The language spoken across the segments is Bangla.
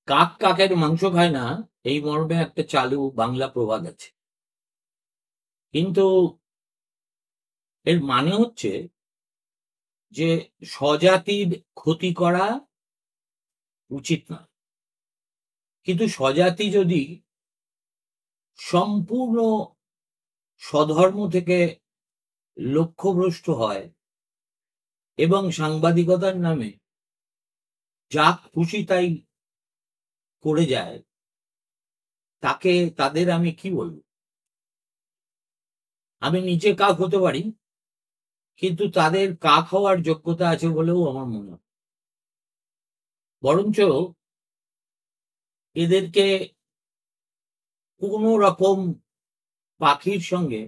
কাক কাকের মাংস খায় না, এই মর্মে একটা চালু বাংলা প্রবাদ আছে। কিন্তু এর মানে হচ্ছে যে স্বজাতির ক্ষতি করা উচিত না। কিন্তু স্বজাতি যদি সম্পূর্ণ স্বধর্ম থেকে লক্ষ্যভ্রষ্ট হয় এবং সাংবাদিকতার নামে যা খুশি তাই করে যায়, তাদের আমি কি বলবো? আমি নিজে কাক হতে পারি, কিন্তু তাদের কাক হওয়ার যোগ্যতা আছে বলেও আমার মনে হয়। বরঞ্চ এদেরকে কোনো রকম পাখির সঙ্গে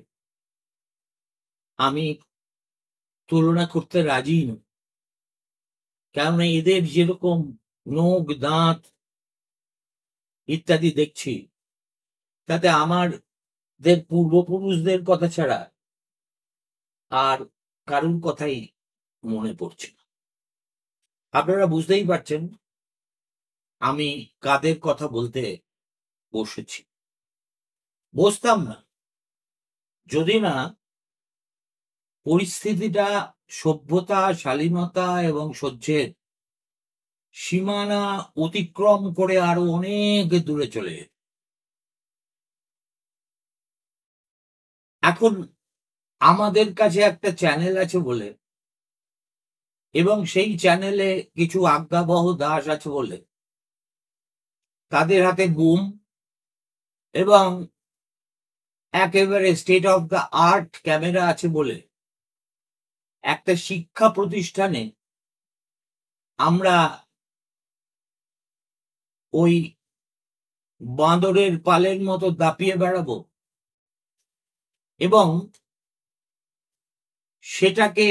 আমি তুলনা করতে রাজি নই। কেননা এদের যেরকম নখ, দাঁত ইত্যাদি দেখছি, তাতে আমাদের পূর্বপুরুষদের কথা ছাড়া আর কারুর কথাই মনে পড়ছে না। আপনারা বুঝতেই পারছেন আমি কাদের কথা বলতে বসেছি। বসতাম না, যদি না পরিস্থিতিটা সভ্যতা, শালীনতা এবং সহ্যের সীমানা অতিক্রম করে আরো অনেক দূরে চলে যেত। এখন আমাদের কাছে একটা চ্যানেল আছে বলে, এবং সেই চ্যানেলে কিছু আজ্ঞাবহ দাস আছে বলে, তাদের হাতে বুম এবং একেবারে state of the art camera আছে বলে একটা শিক্ষা প্রতিষ্ঠানে আমরা ওই বাঁদরের পালের মতো দাপিয়ে বেড়াবো এবং সেটাকে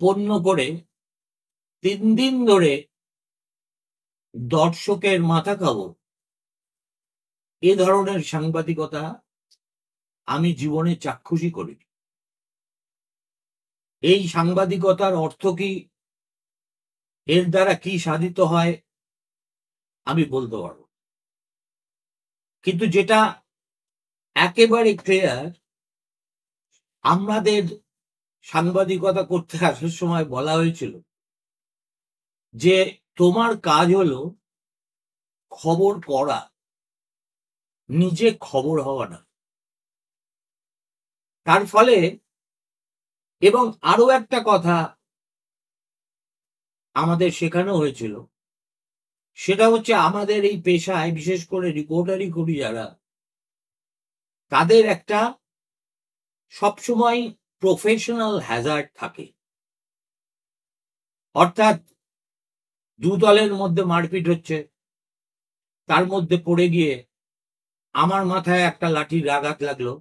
পণ্য করে 3 দিন ধরে দর্শকের মাথা খাবো? এ ধরনের সাংবাদিকতা আমি জীবনে চাক্ষুষই করিনি। এই সাংবাদিকতার অর্থ কি, এর দ্বারা কি সাধিত হয় আমি বলতে পারবো, কিন্তু যেটা একেবারে ক্লিয়ার, আমাদের সাংবাদিকতা করতে আসার সময় বলা হয়েছিল যে তোমার কাজ হলো খবর পড়া, নিজে খবর হওয়া না। তার ফলে, এবং আরো একটা কথা আমাদের শেখানো হয়েছিল, সেটা হচ্ছে আমাদের এই পেশায়, বিশেষ করে রিপোর্টারি করি যারা, তাদের একটা সবসময় প্রফেশনাল হ্যাজার্ড থাকে। অর্থাৎ দু দলের মধ্যে মারপিট হচ্ছে, তার মধ্যে পড়ে গিয়ে আমার মাথায় একটা লাঠির আঘাত লাগলো,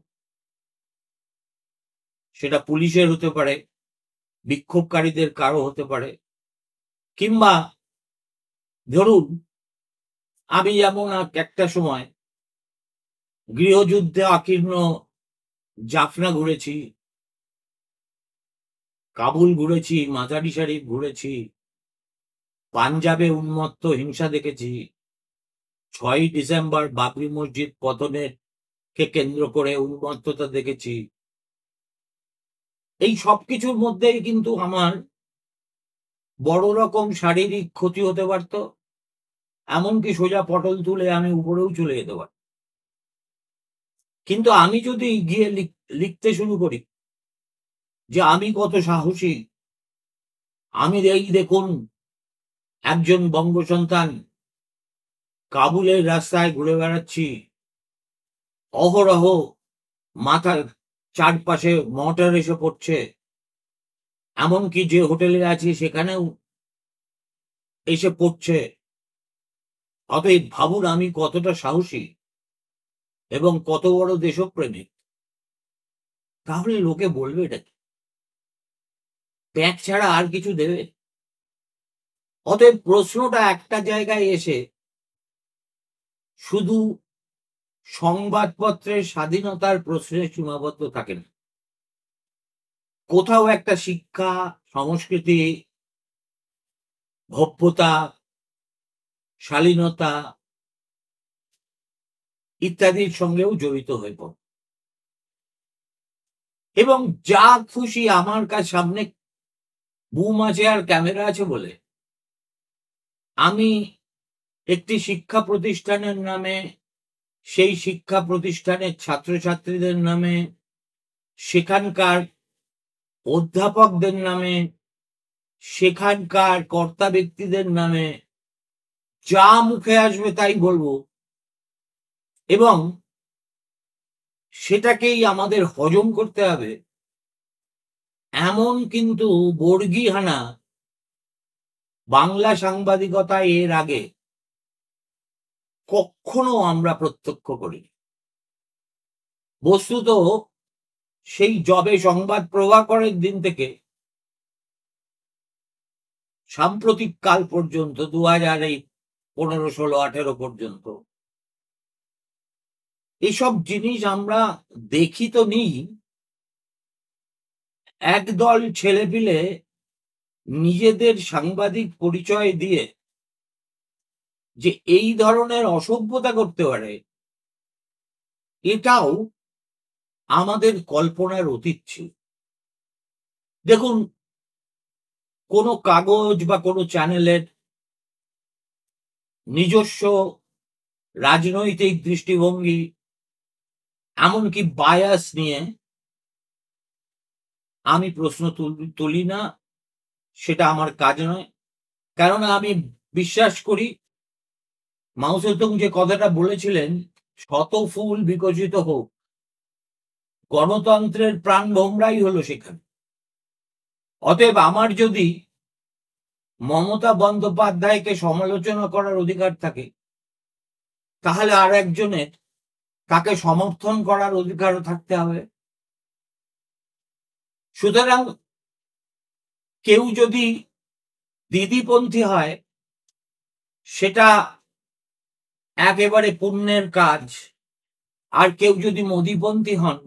সেটা পুলিশের হতে পারে, বিক্ষোভকারীদের কারো হতে পারে, কিংবা ধরুন আমি যেমন একটা সময় গৃহযুদ্ধে আকীর্ণ জাফনা ঘুরেছি, কাবুল ঘুরেছি, মাজারি শরীফ ঘুরেছি, পাঞ্জাবে উন্মত্ত হিংসা দেখেছি, 6ই ডিসেম্বর বাবরি মসজিদ পতনের কে কেন্দ্র করে উন্মত্ততা দেখেছি। এই সবকিছুর মধ্যেই কিন্তু আমার বড় রকম শারীরিক ক্ষতি হতে পারত, এমনকি সোজা পটল তুলে আমি উপরেও চলে যেতে পারি। কিন্তু আমি যদি গিয়ে লিখতে শুরু করি যে আমি কত সাহসী, আমি এই দেখুন একজন বঙ্গ সন্তান কাবুলের রাস্তায় ঘুরে বেড়াচ্ছি, অহরহ মাথার চারপাশে মর্টার এসে পড়ছে, এমনকি যে হোটেলে আছি সেখানেও এসে পড়ছে, অতএব ভাবুন আমি কতটা সাহসী এবং কত বড় দেশপ্রেমিক। তাহলে লোকে বলবে এটা কি? প্যাঁক ছাড়া আর কিছু দেবে? অতএব প্রশ্নটা একটা জায়গায় এসে শুধু সংবাদপত্রের স্বাধীনতার প্রশ্নে সীমাবদ্ধ থাকে না। কোথাও একটা শিক্ষা, সংস্কৃতি, ভব্যতা, শালীনতা ইত্যাদির সঙ্গেও জড়িত হয়ে পড়ে এবং যা খুশি আমার কাছে সামনে বুম আছে আর ক্যামেরা আছে বলে আমি একটি শিক্ষা প্রতিষ্ঠানের নামে, সেই শিক্ষা প্রতিষ্ঠানের ছাত্রছাত্রীদের নামে, সেখানকার অধ্যাপকদের নামে, সেখানকার কর্তা ব্যক্তিদের নামে যা মুখে আসবে তাই বলবো এবং সেটাকেই আমাদের হজম করতে হবে, এমন কিন্তু বর্গীহানা বাংলা সাংবাদিকতা এর আগে কখনো আমরা প্রত্যক্ষ করিনি। বস্তুত সেই যবে সংবাদ প্রভাকরের দিন থেকে সাম্প্রতিক কাল পর্যন্ত 2015, 16, 18 পর্যন্ত এসব জিনিস আমরা দেখি তো নি, একদল ছেলেপিলে নিজেদের সাংবাদিক পরিচয় দিয়ে যে এই ধরনের অসভ্যতা করতে পারে এটাও আমাদের কল্পনার অতীত ছিল। দেখুন, কোনো কাগজ বা কোনো চ্যানেলের নিজস্ব রাজনৈতিক দৃষ্টিভঙ্গি এমনকি বায়াস নিয়ে আমি প্রশ্ন তুলি না, সেটা আমার কাজ নয়। কেননা আমি বিশ্বাস করি মাও সেতুং যে কথাটা বলেছিলেন, শত ফুল বিকশিত হোক, গণতন্ত্রের প্রাণভোমরাই হলো সেখানে। অতএব আমার যদি মমতা বন্দ্যোপাধ্যায়কে সমালোচনা করার অধিকার থাকে, তাহলে আর একজনের তাকে সমর্থন করার অধিকারও থাকতে হবে। সুতরাং কেউ যদি দিদিপন্থী হয় সেটা একেবারে পুণ্যের কাজ, আর কেউ যদি মোদিপন্থী হন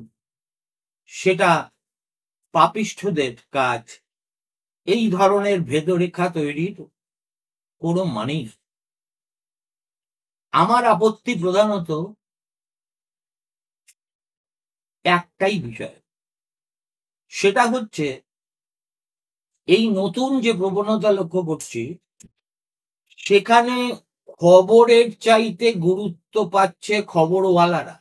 সেটা পাপিষ্ঠদের কাজ। এই ধরনের ভেদরেখা তৈরির কোনো মানেই নেই। আমার আপত্তি প্রধানত একটাই বিষয়, সেটা হচ্ছে এই নতুন যে প্রবণতা লক্ষ্য করছি সেখানে খবরের চাইতে গুরুত্ব পাচ্ছে খবরওয়ালারা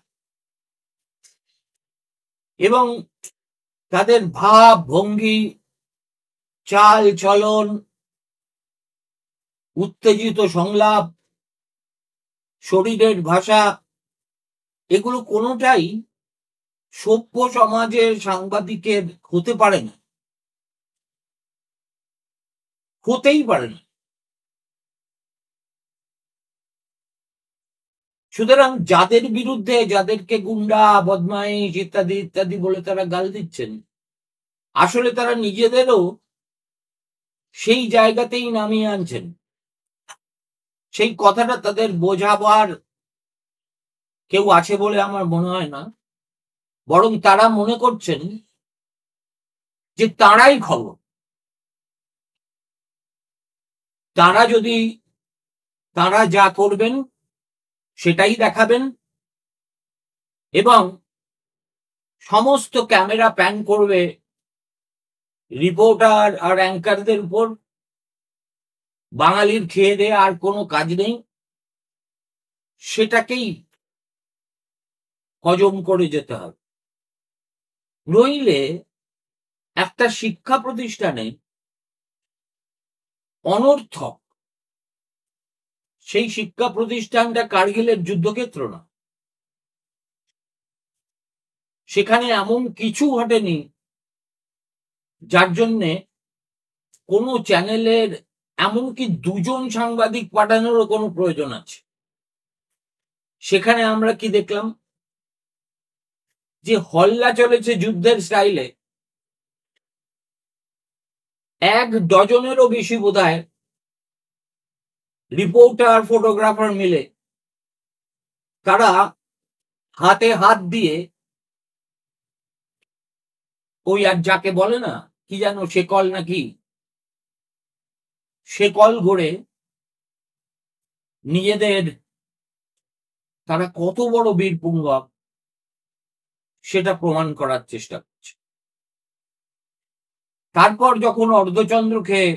এবং তাদের ভাব ভঙ্গি, চাল চলন, উত্তেজিত সংলাপ, শরীরের ভাষা, এগুলো কোনোটাই সভ্য সমাজের সাংবাদিকের হতে পারে না, হতেই পারে না। সুতরাং যাদের বিরুদ্ধে, যাদেরকে গুন্ডা, বদমাইশ ইত্যাদি ইত্যাদি বলে তারা গাল দিচ্ছেন, আসলে তারা নিজেদেরও সেই জায়গাতেই নামিয়ে আনছেন। সেই কথাটা তাদের বোঝাবার কেউ আছে বলে আমার মনে হয় না, বরং তারা মনে করছেন যে তারাই খবর, তারা যা করবেন সেটাই দেখাবেন এবং সমস্ত ক্যামেরা প্যান করবে রিপোর্টার আর অ্যাঙ্কারদের উপর। বাঙালির খেয়ে দেয়ে আর কোনো কাজ নেই, সেটাকেই হজম করে যেতে হবে। নইলে একটা শিক্ষা প্রতিষ্ঠানে অনর্থক, সেই শিক্ষা প্রতিষ্ঠানটা কার্গিলের যুদ্ধক্ষেত্র না, সেখানে এমন কিছু ঘটেনি যার জন্যে কোনো চ্যানেলের এমনকি 2জন সাংবাদিক পাঠানোরও কোনো প্রয়োজন আছে। সেখানে আমরা কি দেখলাম, যে হল্লা চলেছে যুদ্ধের স্টাইলে, 1 ডজনেরও বেশি বোধহয় রিপোর্টার ফটোগ্রাফার মিলে তারা হাতে হাত দিয়ে ওই আর যাকে বলে না কি জানো শেকল নাকি, শেকল গড়ে নিজেদের তারা কত বড় বীরপুঙ্গব সেটা প্রমাণ করার চেষ্টা করছে। তারপর যখন অর্ধচন্দ্র খেয়ে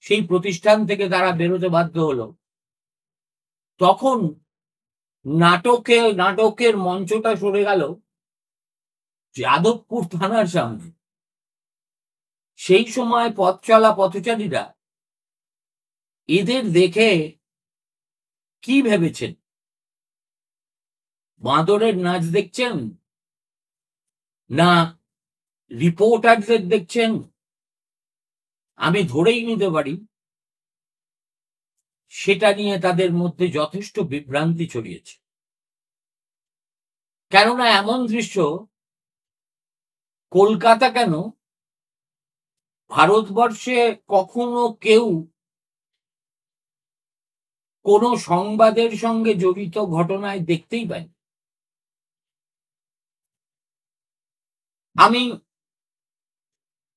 সেই প্রতিষ্ঠান থেকে তারা বেরোতে বাধ্য হলো, তখন নাটকের মঞ্চটা সরে গেল যাদবপুর থানার সামনে। সেই সময় পথ চলা পথচারীরা এদের দেখে কি ভেবেছেন? বাঁদরের নাচ দেখছেন, না রিপোর্টারদের দেখছেন? আমি ধরেই নিতে পারি সেটা নিয়ে তাদের মধ্যে যথেষ্ট বিভ্রান্তি ছড়িয়েছে। কেননা এমন দৃশ্য কলকাতা কেন, ভারতবর্ষে কখনো কেউ কোনো সংবাদের সঙ্গে জড়িত ঘটনায় দেখতেই পায়নি। আমি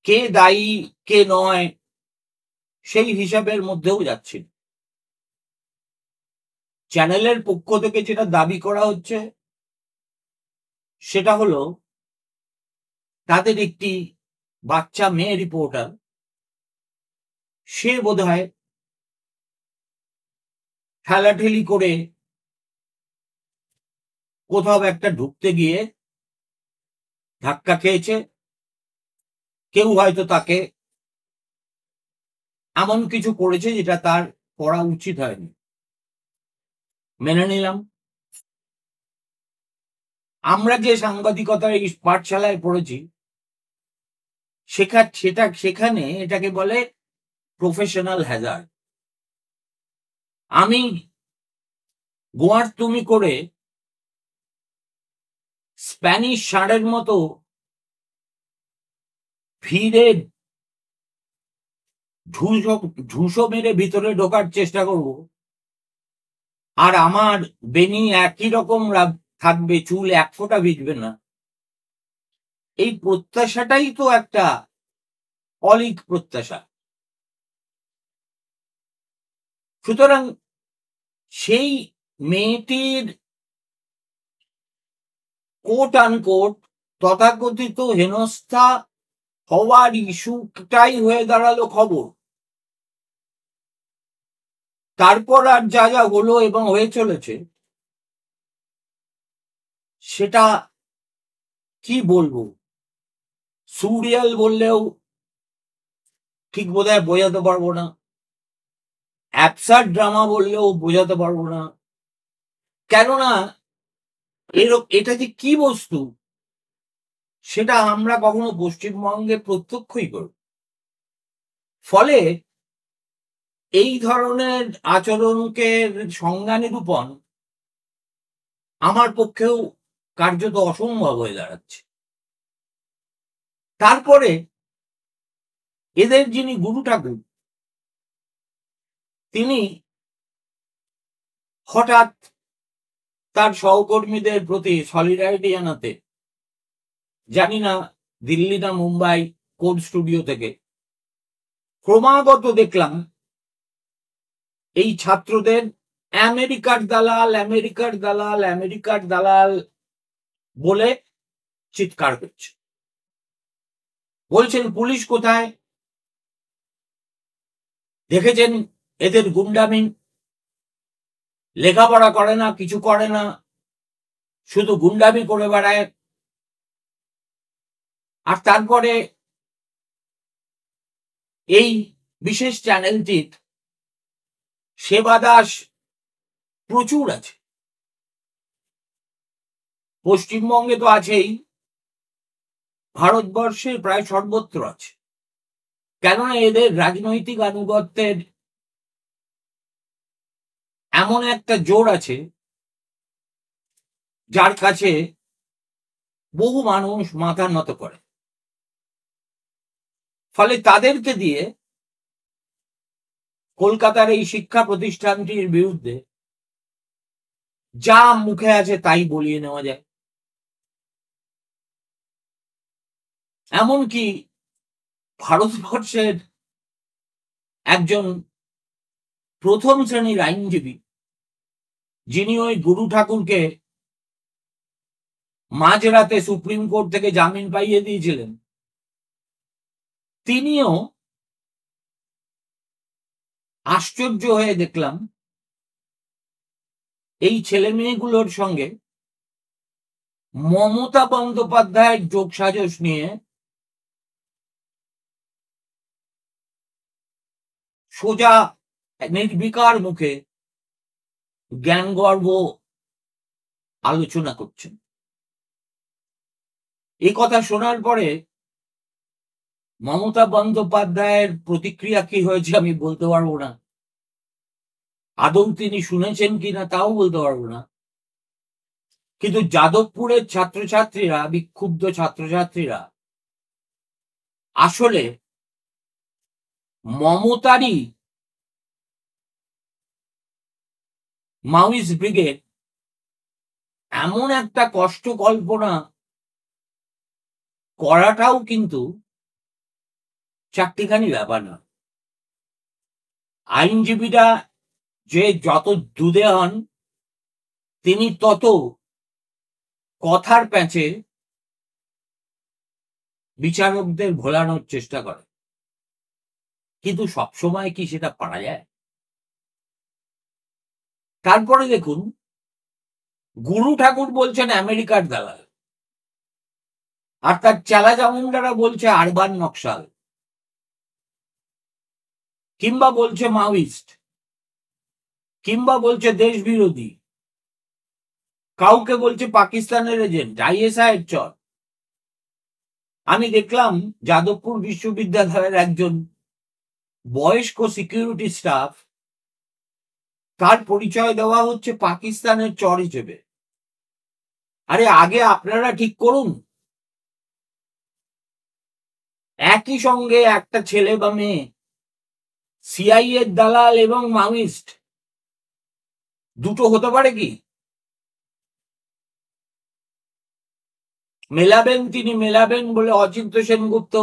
কে দায়ী কে নয় সেই হিসাবের মধ্যেও যাচ্ছি। চ্যানেলের পক্ষ থেকে যেটা দাবি করা হচ্ছে সেটা হলো তাদের একটি বাচ্চা মেয়ে রিপোর্টার, সে বোধহয় ঠেলাঠেলি করে কোথাও একটা ঢুকতে গিয়ে ধাক্কা খেয়েছে, কেউ হয়তো তাকে এমন কিছু করেছে যেটা তার করা উচিত হয়নি, মেনে নিলাম। আমরা যে সাংবাদিকতার এই পাঠশালায় পড়েছি সেখানে এটাকে বলে প্রফেশনাল হ্যাজার্ড। আমি গোয়ার তুমি করে স্প্যানিশ ষাঁড়ের মতো ভিড়ে ঢুসো মেরে ভিতরে ঢোকার চেষ্টা করব, আর আমার বেনি একই রকম থাকবে, চুল এক ফোঁটা ভিজবে না, এই প্রত্যাশাটাই তো একটা অলীক প্রত্যাশা। সুতরাং সেই মেয়েটির কোট আনকোট তথাকথিত হেনস্থা হওয়ার ইস্যুটাই হয়ে দাঁড়ালো খবর। তারপর আর যা যা হলো এবং হয়ে চলেছে সেটা কি বলবো, সুরিয়াল বললেও ঠিক বোধহয় বোঝাতে পারবো না, অ্যাবসার্ড ড্রামা বললেও বোঝাতে পারবো না। কেননা এটা যে কি বস্তু সেটা আমরা কখনো পশ্চিমবঙ্গে প্রত্যক্ষই করব। ফলে এই ধরনের আচরণকে সংজ্ঞা নিরূপণ আমার পক্ষেও কার্যত অসম্ভব হয়ে দাঁড়াচ্ছে। তারপরে এদের যিনি গুরু ঠাকুর, তিনি হঠাৎ তার সহকর্মীদের প্রতি সলিডারিটি জানাতে, জানি না দিল্লি না মুম্বাই কোড স্টুডিও থেকে ক্রমাগত দেখলাম এই ছাত্রদের আমেরিকার দালাল আমেরিকার দালাল আমেরিকার দালাল বলে চিৎকার করছে। বলছেন পুলিশ কোথায়, দেখেছেন এদের গুন্ডামি, লেখাপড়া করে না, কিছু করে না, শুধু গুন্ডামি করে বেড়ায়। আর তারপরে এই বিশেষ চ্যানেলটির সেবা দাস প্রচুর আছে, পশ্চিমবঙ্গে তো আছেই, ভারতবর্ষে প্রায় সর্বত্র আছে। কেননা এদের রাজনৈতিক আনুগত্যের এমন একটা জোর আছে যার কাছে বহু মানুষ মাথা নত করে। ফলে তাদেরকে দিয়ে কলকাতার এই শিক্ষা প্রতিষ্ঠানটির বিরুদ্ধে যা মুখে আছে তাই বলিয়ে নেওয়া যায়। এমনকি ভারতবর্ষের একজন প্রথম শ্রেণীর আইনজীবী, যিনি ওই গুরু ঠাকুরকে মাঝরাতে সুপ্রিম কোর্ট থেকে জামিন পাইয়ে দিয়েছিলেন, তিনিও আশ্চর্য হয়ে দেখলাম এই ছেলে মেয়েগুলোর সঙ্গে মমতা বন্দ্যোপাধ্যায়ের যোগসাজশ নিয়ে সোজা নির্বিকার মুখে জ্ঞানগর্ভ আলোচনা করছেন। এই কথা শোনার পরে মমতা বন্দ্যোপাধ্যায়ের প্রতিক্রিয়া কি হয়েছে আমি বলতে পারবো না, আদৌ তিনি শুনেছেন কিনা তাও বলতে পারবো না। কিন্তু যাদবপুরের ছাত্রছাত্রীরা, বিক্ষুব্ধ ছাত্রছাত্রীরা আসলে মমতারই মাউইস্ট ব্রিগেড এমন একটা কষ্ট কল্পনা করাটাও কিন্তু চারটিখানি ব্যাপার না। আইনজীবীরা যে যত দুধে হন, তিনি তত কথার প্যাঁচে বিচারকদের ভোলানোর চেষ্টা করে, কিন্তু সবসময় কি সেটা পারা যায়? তারপরে দেখুন, গুরু ঠাকুর বলছেন আমেরিকার দালাল, আর তার চেলা চামুন্ডারা বলছে আরবান নকশাল, কিংবা বলছে মাওয়িস্ট, কিংবা বলছে দেশ বিরোধী, কাউকে বলছে পাকিস্তানের এজেন্ট, আইএসআই এর চর। আমি দেখলাম যাদবপুর বিশ্ববিদ্যালয়ের একজন বয়স্ক সিকিউরিটি স্টাফ, তার পরিচয় দেওয়া হচ্ছে পাকিস্তানের চর হিসেবে। আরে আগে আপনারা ঠিক করুন, একই সঙ্গে একটা ছেলে বা মেয়ে সিআইএর দালাল এবং মাওয়িস্ট দুটো হতে পারে কি? মেলাবেন তিনি মেলাবেন বলে অচিন্ত সেনগুপ্ত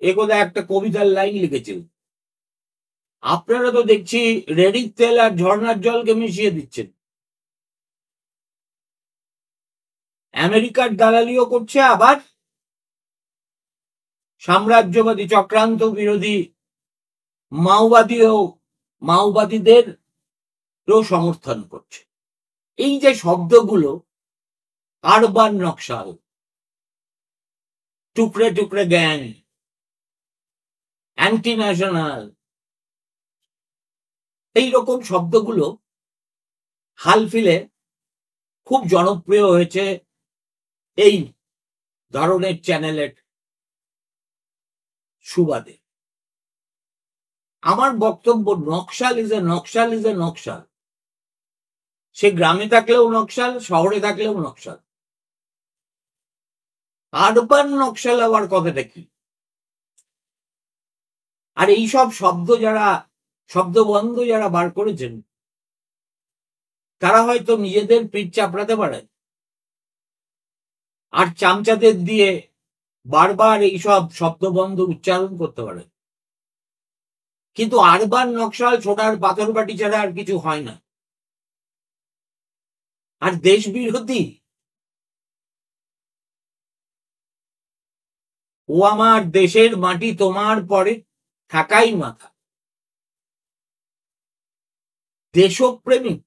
একদা একটা কবিতার লাইন লিখেছিল। আপনারা তো দেখছি রেডির তেল আর ঝর্ণার জলকে মিশিয়ে দিচ্ছেন। আমেরিকার দালালিও করছে, আবার সাম্রাজ্যবাদী চক্রান্ত বিরোধী মাওবাদীদেরও সমর্থন করছে। এই যে শব্দগুলো, আরবান নকশাল, টুকরে টুকরে গ্যাং, অ্যান্টি ন্যাশনাল, এইরকম শব্দগুলো হালফিলে খুব জনপ্রিয় হয়েছে এই ধরনের চ্যানেলের সুবাদে। আমার বক্তব্য, Naxal is a Naxal is a Naxal. সে গ্রামে থাকলেও নকশাল, শহরে থাকলেও নকশাল। আরবান নকশাল আবার কথাটা কি? আর এইসব শব্দবন্ধ যারা বার করেছেন, তারা হয়তো নিজেদের পিঠ চাপড়াতে পারে, আর চামচাদের দিয়ে বারবার এইসব শব্দবন্ধ উচ্চারণ করতে পারে। কিন্তু আরবান নকশাল ছোটার পাথর বাটি ছাড়া আর কিছু হয় না। আর দেশ বিরোধী, ও আমার দেশের মাটি তোমার পরে থাকাই মাথা। দেশপ্রেমিক,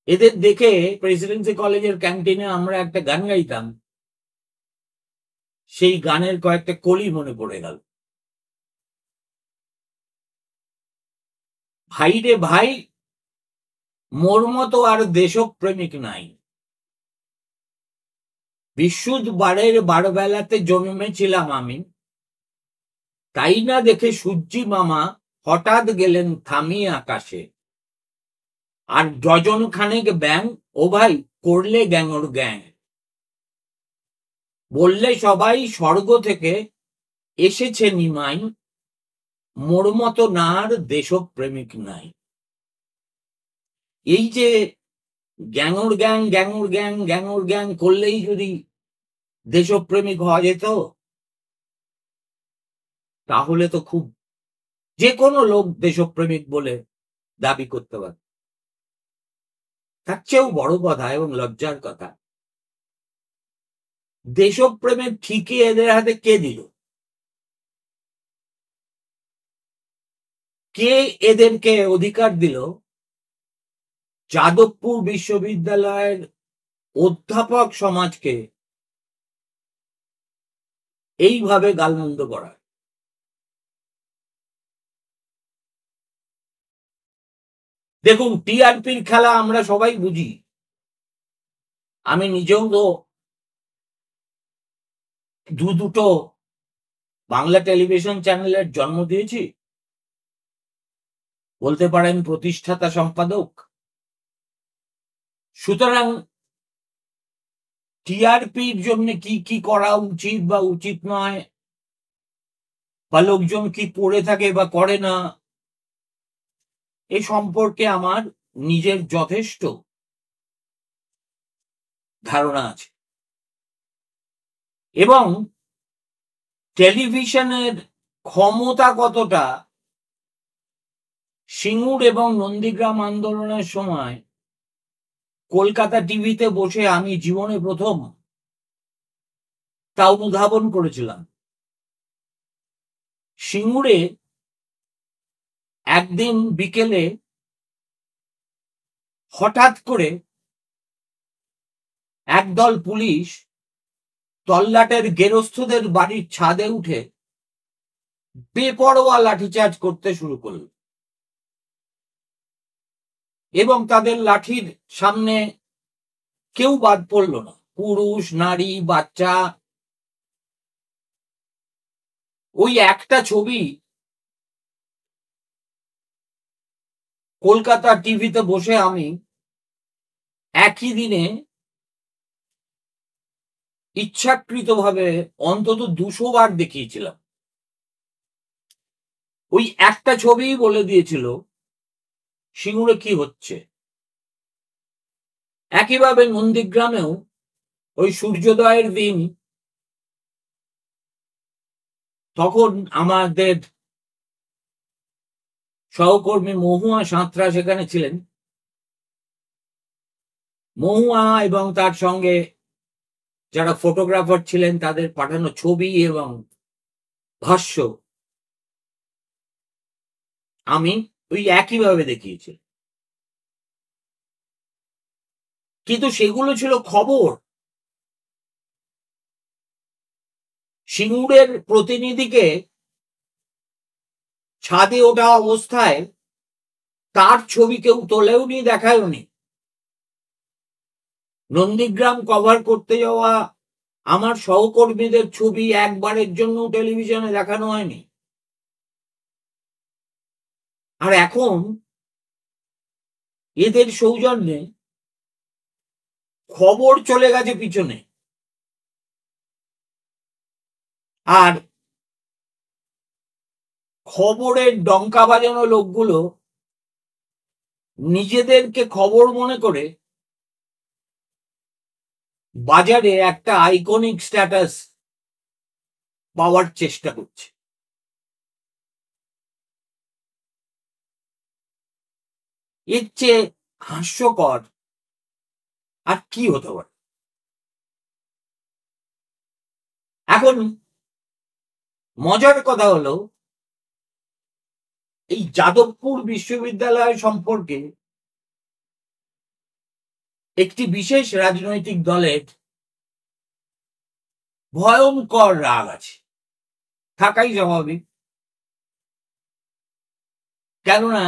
এদের দেখে প্রেসিডেন্সি কলেজের ক্যান্টিনে আমরা একটা গান গাইতাম, সেই গানের কয়েকটা কলি মনে পড়ে গেল। ভাই রে ভাই, মোর মতো আর দেশপ্রেমিক নাই। বিশুদ্ধ বারের বারবেলাতে জন্মেছিলাম আমি, তাই না দেখে সূর্যি মামা হঠাৎ গেলেন থামিয়ে আকাশে। আর ডজন খানেক ব্যাং, ও ভাই করলে গ্যাংর গ্যাং। বললে সবাই স্বর্গ থেকে এসেছে নিমাই, মোর মতো নার দেশপ্রেমিক নাই। এই যে গ্যাংর গ্যাং গ্যাংর গ্যাং গ্যাংর গ্যাং করলেই যদি দেশপ্রেমিক হওয়া যেত, তাহলে তো খুব যে কোনো লোক দেশপ্রেমিক বলে দাবি করতে পারে। তার চেয়েও বড় কথা এবং লজ্জার কথা, দেশপ্রেমের ঠিকই এদের হাতে কে দিল? কে এদেরকে অধিকার দিল যাদবপুর বিশ্ববিদ্যালয়ের অধ্যাপক সমাজকে এইভাবে গালমন্দ করা? দেখুন, টিআরপির খেলা আমরা সবাই বুঝি। আমি নিজেও তো দুটো বাংলা টেলিভিশন চ্যানেলের জন্ম দিয়েছি, বলতে পারেন প্রতিষ্ঠাতা সম্পাদক। সুতরাং টিআরপির জন্য কি কি করা উচিত বা উচিত নয়, বা লোকজন কি করে থাকে বা করে না, এ সম্পর্কে আমার নিজের যথেষ্ট ধারণা আছে। এবং টেলিভিশনের ক্ষমতা কতটা সিঙ্গুর এবং নন্দীগ্রাম আন্দোলনের সময় কলকাতা টিভিতে বসে আমি জীবনে প্রথম তা অনুধাবন করেছিলাম। সিঙ্গুরে একদিন বিকেলে হঠাৎ করে একদল পুলিশ তল্লাটের গেরস্থদের বাড়ির ছাদে উঠে বেপরোয়া লাঠিচার্জ করতে শুরু করল, এবং তাদের লাঠির সামনে কেউ বাদ পড়ল না, পুরুষ, নারী, বাচ্চা। ওই একটা ছবি কলকাতা টিভিতে বসে আমি একই দিনে ইচ্ছাকৃতভাবে অন্তত 200 বার দেখিয়েছিলাম। ওই একটা ছবি বলে দিয়েছিল সিঙ্গুরে কি হচ্ছে। একইভাবে নন্দীগ্রামেও ওই সূর্যোদয়ের দিন, তখন আমাদের সহকর্মী মহুয়া সাঁতরা সেখানে ছিলেন। মহুয়া এবং তার সঙ্গে যারা ফটোগ্রাফার ছিলেন তাদের পাঠানো ছবি এবং ভাষ্য আমি ওই একইভাবে দেখিয়েছি, কিন্তু সেগুলো ছিল খবর। সিঙ্গুরের প্রতিনিধিকে ছাদে ওঠা অবস্থায় তার ছবি কেউ তোলেও নি, দেখায়ও নি। নন্দীগ্রাম কভার করতে যাওয়া আমার সহকর্মীদের ছবি একবারের জন্য টেলিভিশনে দেখানো হয়নি। আর এখন এদের সৌজন্যে খবর চলে গেছে পিছনে, আর খবরের ডঙ্কা বাজানো লোকগুলো নিজেদেরকে খবর মনে করে বাজারে একটা আইকনিক স্ট্যাটাস পাওয়ার চেষ্টা করছে। এর চেয়ে হাস্যকর আর কি হতে পারে? এখন মজার কথা হলো, এই যাদবপুর বিশ্ববিদ্যালয় সম্পর্কে একটি বিশেষ রাজনৈতিক দলের ভয়ঙ্কর রাগ আছে, থাকাই স্বাভাবিক। কেননা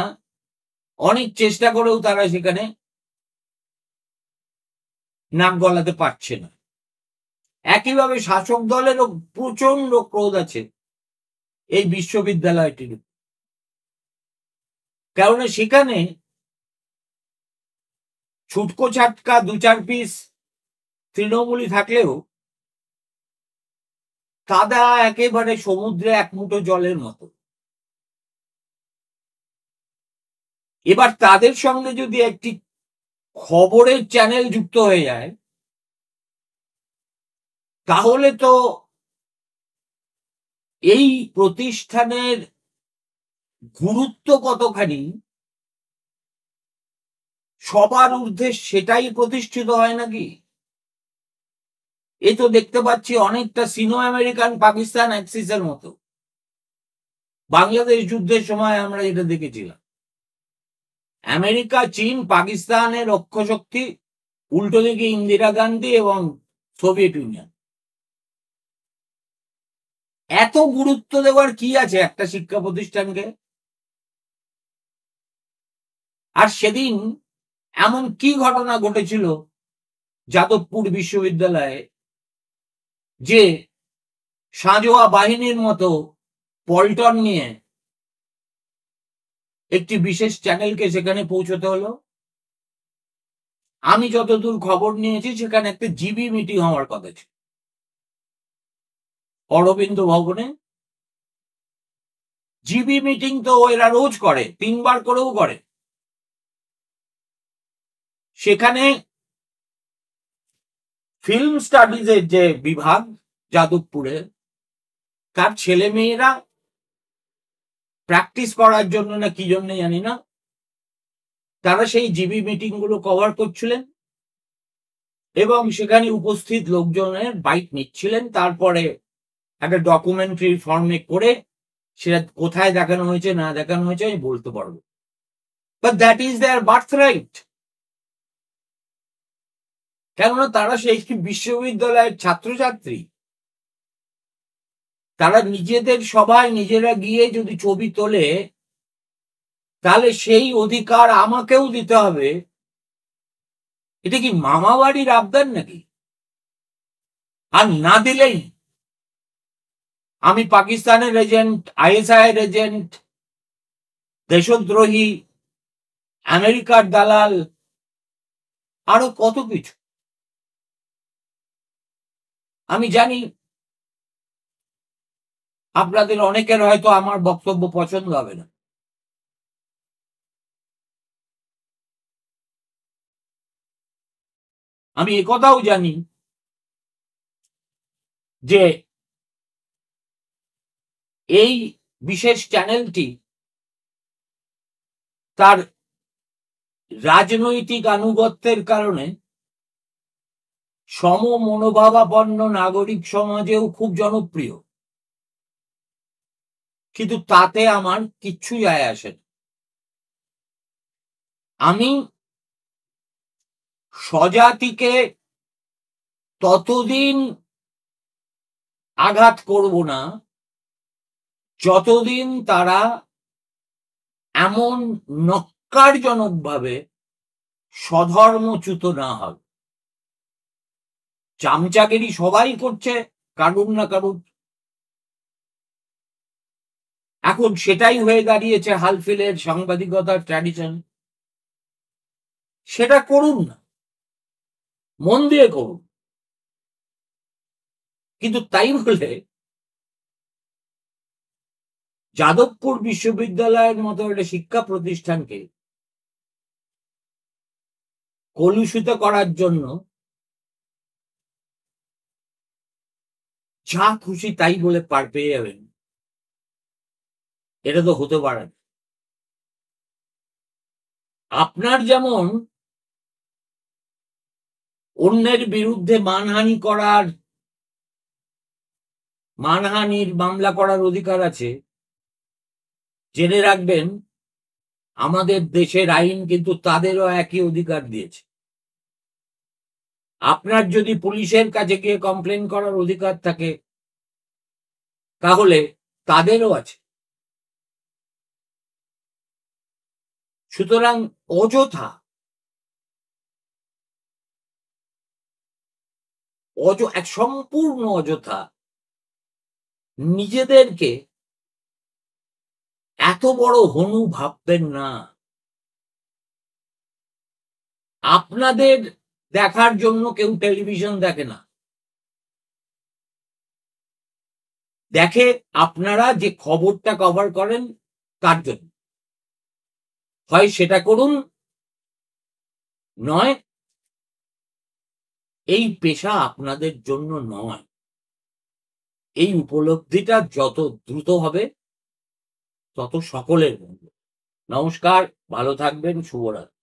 অনেক চেষ্টা করেও তারা সেখানে নাক গলাতে পারছে না। একইভাবে শাসক দলেরও প্রচন্ড ক্রোধ আছে এই বিশ্ববিদ্যালয়টির, কেননা সেখানে ছুটকো ছাটকা 2-4 পিস তৃণমূলী থাকলেও কাদা একেবারে সমুদ্রে এক মুঠো জলের মতো। এবার তাদের সঙ্গে যদি একটি খবরের চ্যানেল যুক্ত হয়ে যায়, তাহলে তো এই প্রতিষ্ঠানের গুরুত্ব কতখানি সবার ঊর্ধ্বে সেটাই প্রতিষ্ঠিত হয় নাকি? এই তো দেখতে পাচ্ছি অনেকটা সিনো আমেরিকান পাকিস্তান অ্যাক্সিসের মতো। বাংলাদেশ যুদ্ধের সময় আমরা এটা দেখেছিলাম। আমেরিকা, চীন, পাকিস্তানের অক্ষশক্তি, উল্টো দিকে ইন্দিরা গান্ধী এবং সোভিয়েত ইউনিয়ন। এত গুরুত্ব দেওয়ার কি আছে একটা শিক্ষা প্রতিষ্ঠানকে? আর সেদিন এমন কি ঘটনা ঘটেছিল যাদবপুর বিশ্ববিদ্যালয়ে যে সাঁজোয়া বাহিনীর মতো পল্টন নিয়ে একটি বিশেষ চ্যানেলকে সেখানে পৌঁছতে হলো? আমি যতদূর খবর নিয়েছি সেখানে একটা জিবি মিটিং হওয়ার কথা ছিল অরবিন্দ ভবনে। জিবি মিটিং তো এরা রোজ করে, 3 বার করেও করে। সেখানে ফিল্ম স্টাডিজের যে বিভাগ যাদবপুরে, তার ছেলে মেয়েরা প্র্যাকটিস করার জন্য না কি জন্য জানি না, তারা সেই জিবি মিটিং গুলো কভার করছিলেন এবং সেখানে উপস্থিত লোকজনের বাইট নিচ্ছিলেন। তারপরে একটা ডকুমেন্টারি ফর্মে করে সেটা কোথায় দেখানো হয়েছে না দেখানো হয়েছে আমি বলতে পারবো, but that is their birth right. কেননা তারা সেই বিশ্ববিদ্যালয়ের ছাত্রছাত্রী, তারা নিজেদের সভায় নিজেরা গিয়ে যদি ছবি তোলে তাহলে সেই অধিকার আমাকেও দিতে হবে। এটা কি মামা বাড়ির আবদার নাকি? আর না দিলেই আমি পাকিস্তানের এজেন্ট, আইএসআই এর এজেন্ট, দেশদ্রোহী, আমেরিকার দালাল, আরো কত কিছু। আমি জানি আপনাদের অনেকের হয়তো আমার বক্তব্য পছন্দ হবে না, আমি একথাও জানি যে এই বিশেষ চ্যানেলটি তার রাজনৈতিক আনুগত্যের কারণে সম মনোভাবাপন্ন নাগরিক সমাজেও খুব জনপ্রিয়, কিন্তু তাতে আমার কিচ্ছু যায় আসে না। আমি স্বজাতিকে ততদিন আঘাত করব না যতদিন তারা এমন নক্কারজনকভাবে স্বধর্মচ্যুত না হবে। চামচাগিরি সবাই করছে কারুর না কারুর, এখন সেটাই হয়ে দাঁড়িয়েছে হালফিলের সাংবাদিকতার ট্র্যাডিশন। সেটা করুন না, মন দিয়ে করুন, কিন্তু তাই বলে যাদবপুর বিশ্ববিদ্যালয়ের মতো একটা শিক্ষা প্রতিষ্ঠানকে কলুষিত করার জন্য যা খুশি তাই বলে পার পেয়ে যাবেন, এটা তো হতে পারে না। আপনার যেমন অন্যের বিরুদ্ধে মানহানির মামলা করার অধিকার আছে, জেনে রাখবেন আমাদের দেশের আইন কিন্তু তাদেরও একই অধিকার দিয়েছে। আপনার যদি পুলিশের কাছে গিয়ে কমপ্লেন করার অধিকার থাকে তাহলে তাদেরও আছে। সুতরাং অযথা সম্পূর্ণ অযথা নিজেদেরকে এত বড় হনু ভাববেন না। আপনাদের দেখার জন্য কেউ টেলিভিশন দেখে না, দেখে আপনারা যে খবরটা কভার করেন তার জন্য। হয় সেটা করুন, নয় এই পেশা আপনাদের জন্য নয়। এই উপলব্ধিটা যত দ্রুত হবে তত সকলের মঙ্গল। নমস্কার, ভালো থাকবেন, শুভরাত্রি।